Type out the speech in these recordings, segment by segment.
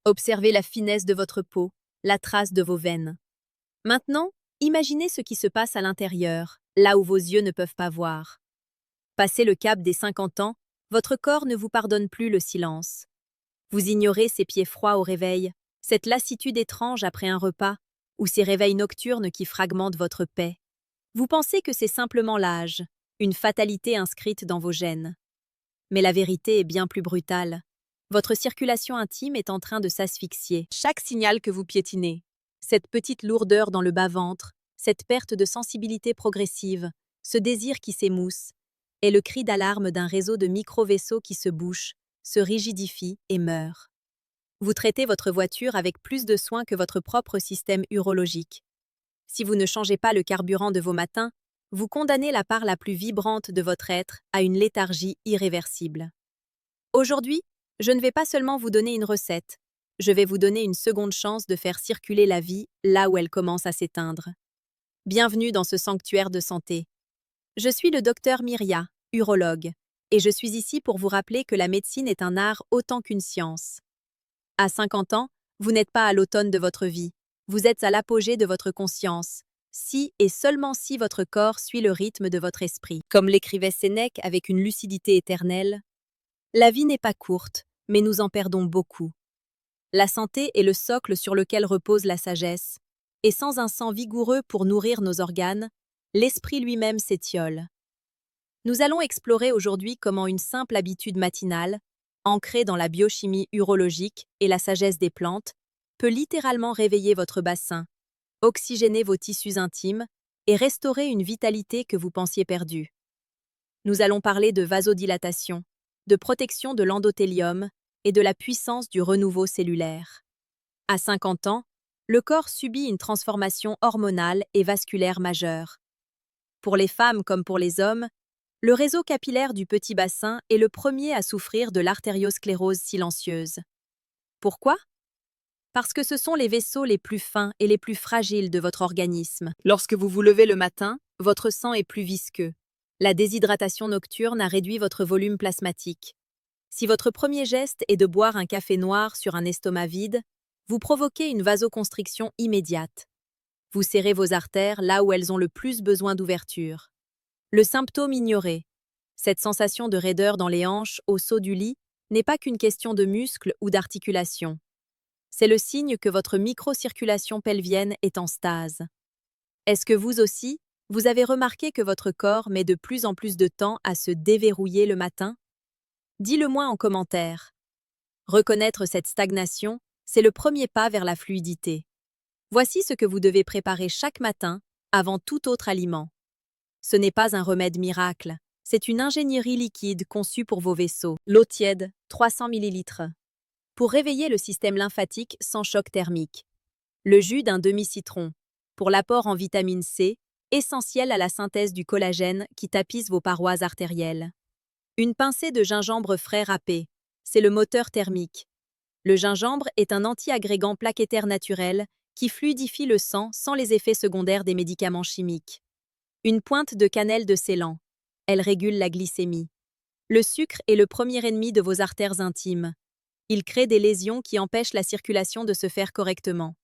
Observez la finesse de votre peau, la trace de vos veines. Maintenant, imaginez ce qui se passe à l'intérieur, là où vos yeux ne peuvent pas voir. Passé le cap des 50 ans, votre corps ne vous pardonne plus le silence. Vous ignorez ces pieds froids au réveil, cette lassitude étrange après un repas, ou ces réveils nocturnes qui fragmentent votre paix. Vous pensez que c'est simplement l'âge, une fatalité inscrite dans vos gènes. Mais la vérité est bien plus brutale. Votre circulation intime est en train de s'asphyxier. Chaque signal que vous piétinez, cette petite lourdeur dans le bas-ventre, cette perte de sensibilité progressive, ce désir qui s'émousse, est le cri d'alarme d'un réseau de micro-vaisseaux qui se bouchent, se rigidifient et meurent. Vous traitez votre voiture avec plus de soin que votre propre système urologique. Si vous ne changez pas le carburant de vos matins, vous condamnez la part la plus vibrante de votre être à une léthargie irréversible. Aujourd'hui, je ne vais pas seulement vous donner une recette, je vais vous donner une seconde chance de faire circuler la vie là où elle commence à s'éteindre. Bienvenue dans ce sanctuaire de santé. Je suis le docteur Myria, urologue, et je suis ici pour vous rappeler que la médecine est un art autant qu'une science. À 50 ans, vous n'êtes pas à l'automne de votre vie, vous êtes à l'apogée de votre conscience, si et seulement si votre corps suit le rythme de votre esprit. Comme l'écrivait Sénèque avec une lucidité éternelle, la vie n'est pas courte, mais nous en perdons beaucoup. La santé est le socle sur lequel repose la sagesse, et sans un sang vigoureux pour nourrir nos organes, l'esprit lui-même s'étiole. Nous allons explorer aujourd'hui comment une simple habitude matinale, ancrée dans la biochimie urologique et la sagesse des plantes, peut littéralement réveiller votre bassin, oxygéner vos tissus intimes et restaurer une vitalité que vous pensiez perdue. Nous allons parler de vasodilatation, de protection de l'endothélium et de la puissance du renouveau cellulaire. À 50 ans, le corps subit une transformation hormonale et vasculaire majeure. Pour les femmes comme pour les hommes, le réseau capillaire du petit bassin est le premier à souffrir de l'artériosclérose silencieuse. Pourquoi? Parce que ce sont les vaisseaux les plus fins et les plus fragiles de votre organisme. Lorsque vous vous levez le matin, votre sang est plus visqueux. La déshydratation nocturne a réduit votre volume plasmatique. Si votre premier geste est de boire un café noir sur un estomac vide, vous provoquez une vasoconstriction immédiate. Vous serrez vos artères là où elles ont le plus besoin d'ouverture. Le symptôme ignoré, cette sensation de raideur dans les hanches au saut du lit, n'est pas qu'une question de muscles ou d'articulation. C'est le signe que votre microcirculation pelvienne est en stase. Est-ce que vous aussi, vous avez remarqué que votre corps met de plus en plus de temps à se déverrouiller le matin? Dis-le moi en commentaire. Reconnaître cette stagnation, c'est le premier pas vers la fluidité. Voici ce que vous devez préparer chaque matin, avant tout autre aliment. Ce n'est pas un remède miracle, c'est une ingénierie liquide conçue pour vos vaisseaux. L'eau tiède, 300 ml. Pour réveiller le système lymphatique sans choc thermique. Le jus d'un demi-citron, pour l'apport en vitamine C, essentiel à la synthèse du collagène qui tapisse vos parois artérielles. Une pincée de gingembre frais râpé, c'est le moteur thermique. Le gingembre est un anti-agrégant plaquettaire naturel qui fluidifie le sang sans les effets secondaires des médicaments chimiques. Une pointe de cannelle de Ceylan, elle régule la glycémie. Le sucre est le premier ennemi de vos artères intimes. Il crée des lésions qui empêchent la circulation de se faire correctement.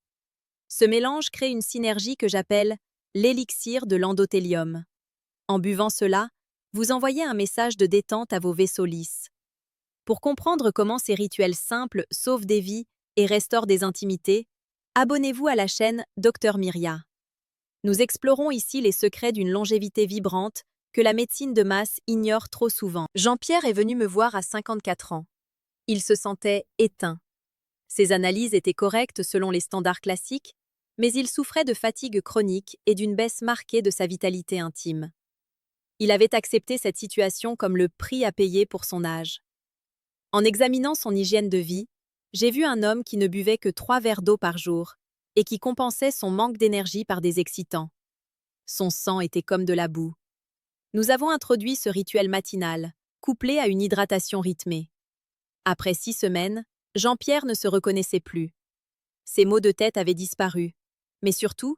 Ce mélange crée une synergie que j'appelle l'élixir de l'endothélium. En buvant cela, vous envoyez un message de détente à vos vaisseaux lisses. Pour comprendre comment ces rituels simples sauvent des vies et restaurent des intimités, abonnez-vous à la chaîne Dr Myria. Nous explorons ici les secrets d'une longévité vibrante que la médecine de masse ignore trop souvent. Jean-Pierre est venu me voir à 54 ans. Il se sentait éteint. Ses analyses étaient correctes selon les standards classiques, mais il souffrait de fatigue chronique et d'une baisse marquée de sa vitalité intime. Il avait accepté cette situation comme le prix à payer pour son âge. En examinant son hygiène de vie, j'ai vu un homme qui ne buvait que 3 verres d'eau par jour et qui compensait son manque d'énergie par des excitants. Son sang était comme de la boue. Nous avons introduit ce rituel matinal, couplé à une hydratation rythmée. Après 6 semaines, Jean-Pierre ne se reconnaissait plus. Ses maux de tête avaient disparu, mais surtout,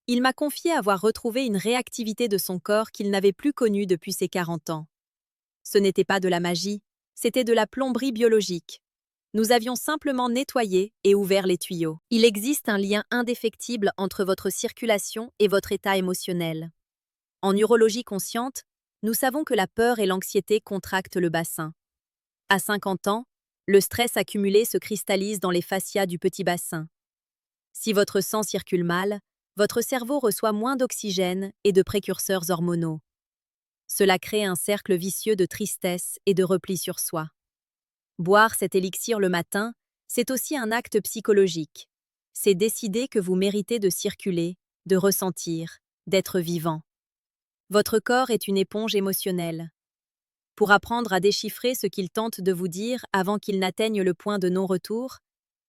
il m'a confié avoir retrouvé une réactivité de son corps qu'il n'avait plus connue depuis ses 40 ans. Ce n'était pas de la magie, c'était de la plomberie biologique. Nous avions simplement nettoyé et ouvert les tuyaux. Il existe un lien indéfectible entre votre circulation et votre état émotionnel. En urologie consciente, nous savons que la peur et l'anxiété contractent le bassin. À 50 ans, le stress accumulé se cristallise dans les fascias du petit bassin. Si votre sang circule mal, votre cerveau reçoit moins d'oxygène et de précurseurs hormonaux. Cela crée un cercle vicieux de tristesse et de repli sur soi. Boire cet élixir le matin, c'est aussi un acte psychologique. C'est décider que vous méritez de circuler, de ressentir, d'être vivant. Votre corps est une éponge émotionnelle. Pour apprendre à déchiffrer ce qu'il tente de vous dire avant qu'il n'atteigne le point de non-retour,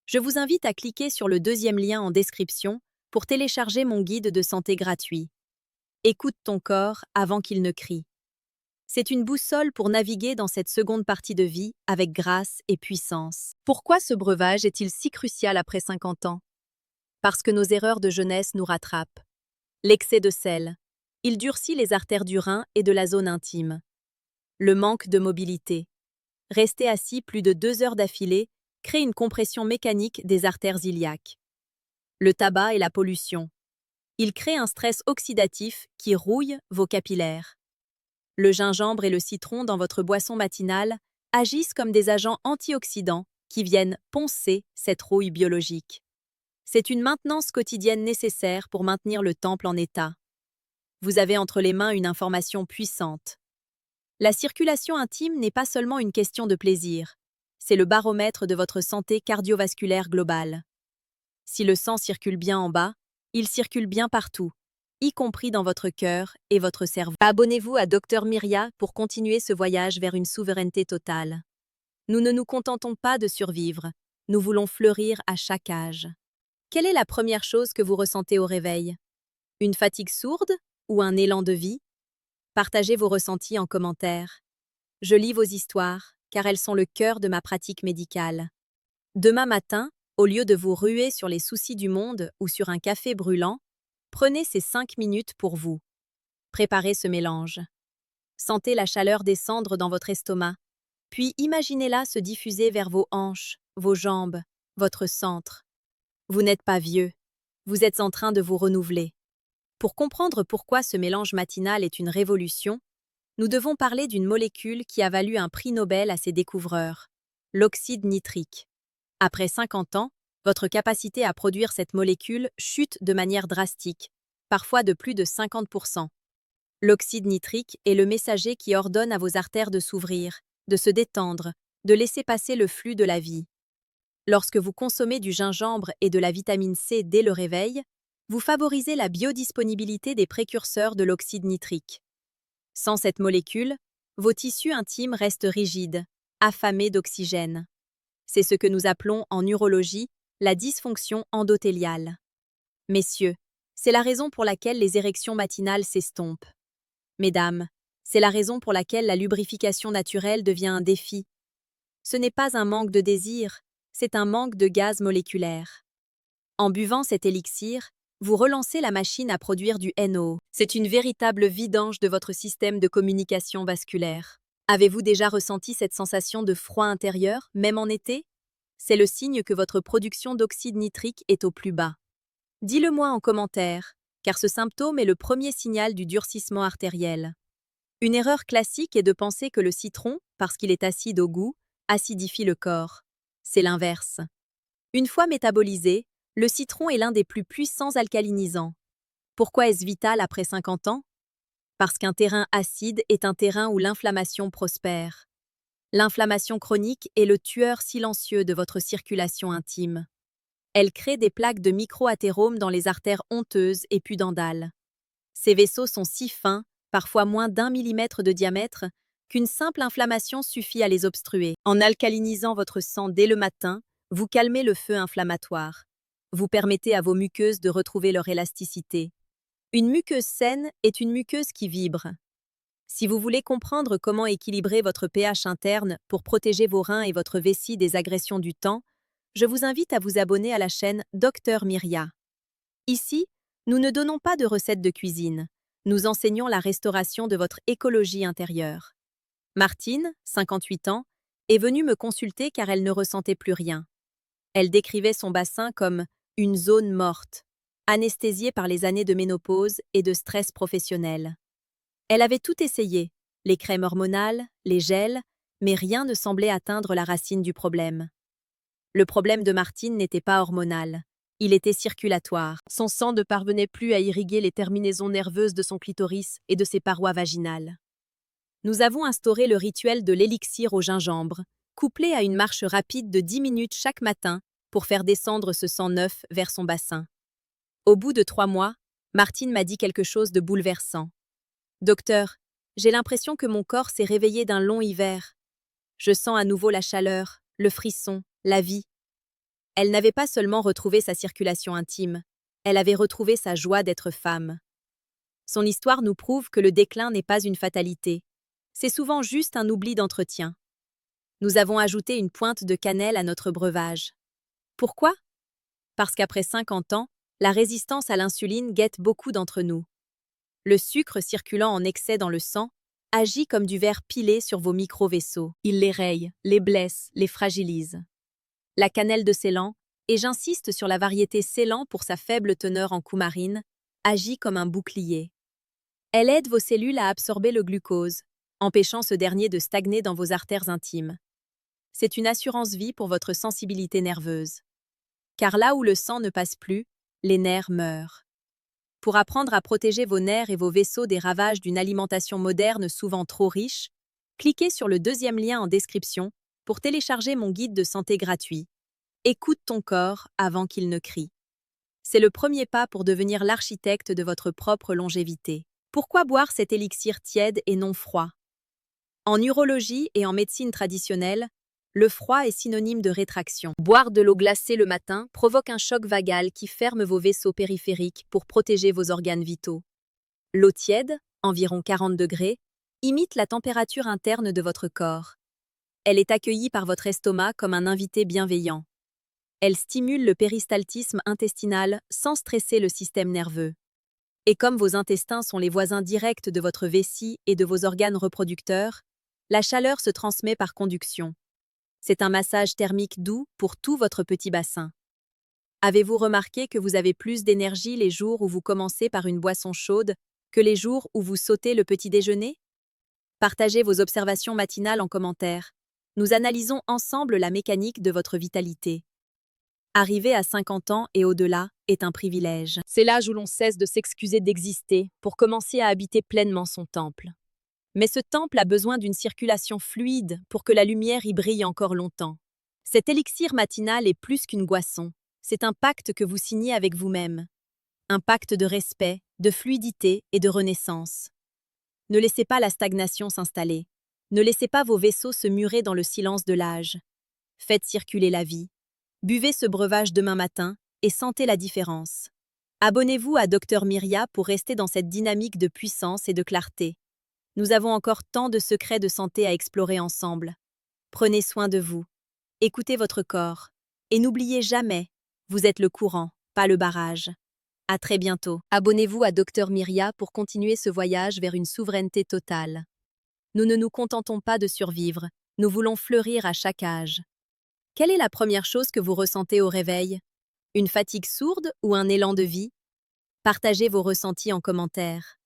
je vous invite à cliquer sur le deuxième lien en description pour télécharger mon guide de santé gratuit. Écoute ton corps avant qu'il ne crie. C'est une boussole pour naviguer dans cette seconde partie de vie avec grâce et puissance. Pourquoi ce breuvage est-il si crucial après 50 ans? Parce que nos erreurs de jeunesse nous rattrapent. L'excès de sel. Il durcit les artères du rein et de la zone intime. Le manque de mobilité. Rester assis plus de 2 heures d'affilée crée une compression mécanique des artères iliaques. Le tabac et la pollution. Il crée un stress oxydatif qui rouille vos capillaires. Le gingembre et le citron dans votre boisson matinale agissent comme des agents antioxydants qui viennent poncer cette rouille biologique. C'est une maintenance quotidienne nécessaire pour maintenir le temple en état. Vous avez entre les mains une information puissante. La circulation intime n'est pas seulement une question de plaisir, c'est le baromètre de votre santé cardiovasculaire globale. Si le sang circule bien en bas, il circule bien partout, y compris dans votre cœur et votre cerveau. Abonnez-vous à Dr Myria pour continuer ce voyage vers une souveraineté totale. Nous ne nous contentons pas de survivre, nous voulons fleurir à chaque âge. Quelle est la première chose que vous ressentez au réveil? Une fatigue sourde ou un élan de vie? Partagez vos ressentis en commentaire. Je lis vos histoires, car elles sont le cœur de ma pratique médicale. Demain matin, au lieu de vous ruer sur les soucis du monde ou sur un café brûlant, prenez ces 5 minutes pour vous. Préparez ce mélange. Sentez la chaleur descendre dans votre estomac, puis imaginez-la se diffuser vers vos hanches, vos jambes, votre centre. Vous n'êtes pas vieux, vous êtes en train de vous renouveler. Pour comprendre pourquoi ce mélange matinal est une révolution, nous devons parler d'une molécule qui a valu un prix Nobel à ses découvreurs, l'oxyde nitrique. Après 50 ans, votre capacité à produire cette molécule chute de manière drastique, parfois de plus de 50%. L'oxyde nitrique est le messager qui ordonne à vos artères de s'ouvrir, de se détendre, de laisser passer le flux de la vie. Lorsque vous consommez du gingembre et de la vitamine C dès le réveil, vous favorisez la biodisponibilité des précurseurs de l'oxyde nitrique. Sans cette molécule, vos tissus intimes restent rigides, affamés d'oxygène. C'est ce que nous appelons en urologie la dysfonction endothéliale. Messieurs, c'est la raison pour laquelle les érections matinales s'estompent. Mesdames, c'est la raison pour laquelle la lubrification naturelle devient un défi. Ce n'est pas un manque de désir, c'est un manque de gaz moléculaire. En buvant cet élixir, vous relancez la machine à produire du NO. C'est une véritable vidange de votre système de communication vasculaire. Avez-vous déjà ressenti cette sensation de froid intérieur, même en été? C'est le signe que votre production d'oxyde nitrique est au plus bas. Dis-le-moi en commentaire, car ce symptôme est le premier signal du durcissement artériel. Une erreur classique est de penser que le citron, parce qu'il est acide au goût, acidifie le corps. C'est l'inverse. Une fois métabolisé, le citron est l'un des plus puissants alcalinisants. Pourquoi est-ce vital après 50 ans? Parce qu'un terrain acide est un terrain où l'inflammation prospère. L'inflammation chronique est le tueur silencieux de votre circulation intime. Elle crée des plaques de micro-athéromes dans les artères honteuses et pudendales. Ces vaisseaux sont si fins, parfois moins d'1 millimètre de diamètre, qu'une simple inflammation suffit à les obstruer. En alcalinisant votre sang dès le matin, vous calmez le feu inflammatoire. Vous permettez à vos muqueuses de retrouver leur élasticité. Une muqueuse saine est une muqueuse qui vibre. Si vous voulez comprendre comment équilibrer votre pH interne pour protéger vos reins et votre vessie des agressions du temps, je vous invite à vous abonner à la chaîne Dr Myria. Ici, nous ne donnons pas de recettes de cuisine. Nous enseignons la restauration de votre écologie intérieure. Martine, 58 ans, est venue me consulter car elle ne ressentait plus rien. Elle décrivait son bassin comme une zone morte, anesthésiée par les années de ménopause et de stress professionnel. Elle avait tout essayé, les crèmes hormonales, les gels, mais rien ne semblait atteindre la racine du problème. Le problème de Martine n'était pas hormonal, il était circulatoire. Son sang ne parvenait plus à irriguer les terminaisons nerveuses de son clitoris et de ses parois vaginales. Nous avons instauré le rituel de l'élixir au gingembre, couplé à une marche rapide de 10 minutes chaque matin pour faire descendre ce sang neuf vers son bassin. Au bout de 3 mois, Martine m'a dit quelque chose de bouleversant. « Docteur, j'ai l'impression que mon corps s'est réveillé d'un long hiver. Je sens à nouveau la chaleur, le frisson, la vie. » Elle n'avait pas seulement retrouvé sa circulation intime, elle avait retrouvé sa joie d'être femme. Son histoire nous prouve que le déclin n'est pas une fatalité. C'est souvent juste un oubli d'entretien. Nous avons ajouté une pointe de cannelle à notre breuvage. Pourquoi? Parce qu'après 50 ans, la résistance à l'insuline guette beaucoup d'entre nous. Le sucre circulant en excès dans le sang agit comme du verre pilé sur vos micro-vaisseaux. Il les raye, les blesse, les fragilise. La cannelle de Ceylan, et j'insiste sur la variété Ceylan pour sa faible teneur en coumarine, agit comme un bouclier. Elle aide vos cellules à absorber le glucose, empêchant ce dernier de stagner dans vos artères intimes. C'est une assurance-vie pour votre sensibilité nerveuse. Car là où le sang ne passe plus, les nerfs meurent. Pour apprendre à protéger vos nerfs et vos vaisseaux des ravages d'une alimentation moderne souvent trop riche, cliquez sur le deuxième lien en description pour télécharger mon guide de santé gratuit. Écoute ton corps avant qu'il ne crie. C'est le premier pas pour devenir l'architecte de votre propre longévité. Pourquoi boire cet élixir tiède et non froid? En urologie et en médecine traditionnelle, le froid est synonyme de rétraction. Boire de l'eau glacée le matin provoque un choc vagal qui ferme vos vaisseaux périphériques pour protéger vos organes vitaux. L'eau tiède, environ 40 degrés, imite la température interne de votre corps. Elle est accueillie par votre estomac comme un invité bienveillant. Elle stimule le péristaltisme intestinal sans stresser le système nerveux. Et comme vos intestins sont les voisins directs de votre vessie et de vos organes reproducteurs, la chaleur se transmet par conduction. C'est un massage thermique doux pour tout votre petit bassin. Avez-vous remarqué que vous avez plus d'énergie les jours où vous commencez par une boisson chaude que les jours où vous sautez le petit déjeuner? Partagez vos observations matinales en commentaire. Nous analysons ensemble la mécanique de votre vitalité. Arriver à 50 ans et au-delà est un privilège. C'est l'âge où l'on cesse de s'excuser d'exister pour commencer à habiter pleinement son temple. Mais ce temple a besoin d'une circulation fluide pour que la lumière y brille encore longtemps. Cet élixir matinal est plus qu'une boisson, c'est un pacte que vous signez avec vous-même. Un pacte de respect, de fluidité et de renaissance. Ne laissez pas la stagnation s'installer. Ne laissez pas vos vaisseaux se murer dans le silence de l'âge. Faites circuler la vie. Buvez ce breuvage demain matin et sentez la différence. Abonnez-vous à Dr Myria pour rester dans cette dynamique de puissance et de clarté. Nous avons encore tant de secrets de santé à explorer ensemble. Prenez soin de vous. Écoutez votre corps. Et n'oubliez jamais, vous êtes le courant, pas le barrage. À très bientôt. Abonnez-vous à Dr Myria pour continuer ce voyage vers une souveraineté totale. Nous ne nous contentons pas de survivre, nous voulons fleurir à chaque âge. Quelle est la première chose que vous ressentez au réveil? Une fatigue sourde ou un élan de vie? Partagez vos ressentis en commentaire.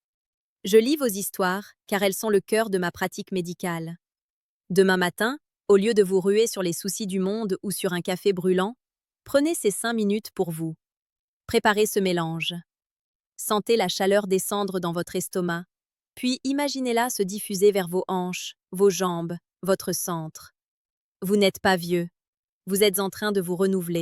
Je lis vos histoires car elles sont le cœur de ma pratique médicale. Demain matin, au lieu de vous ruer sur les soucis du monde ou sur un café brûlant, prenez ces 5 minutes pour vous. Préparez ce mélange. Sentez la chaleur descendre dans votre estomac, puis imaginez-la se diffuser vers vos hanches, vos jambes, votre centre. Vous n'êtes pas vieux. Vous êtes en train de vous renouveler.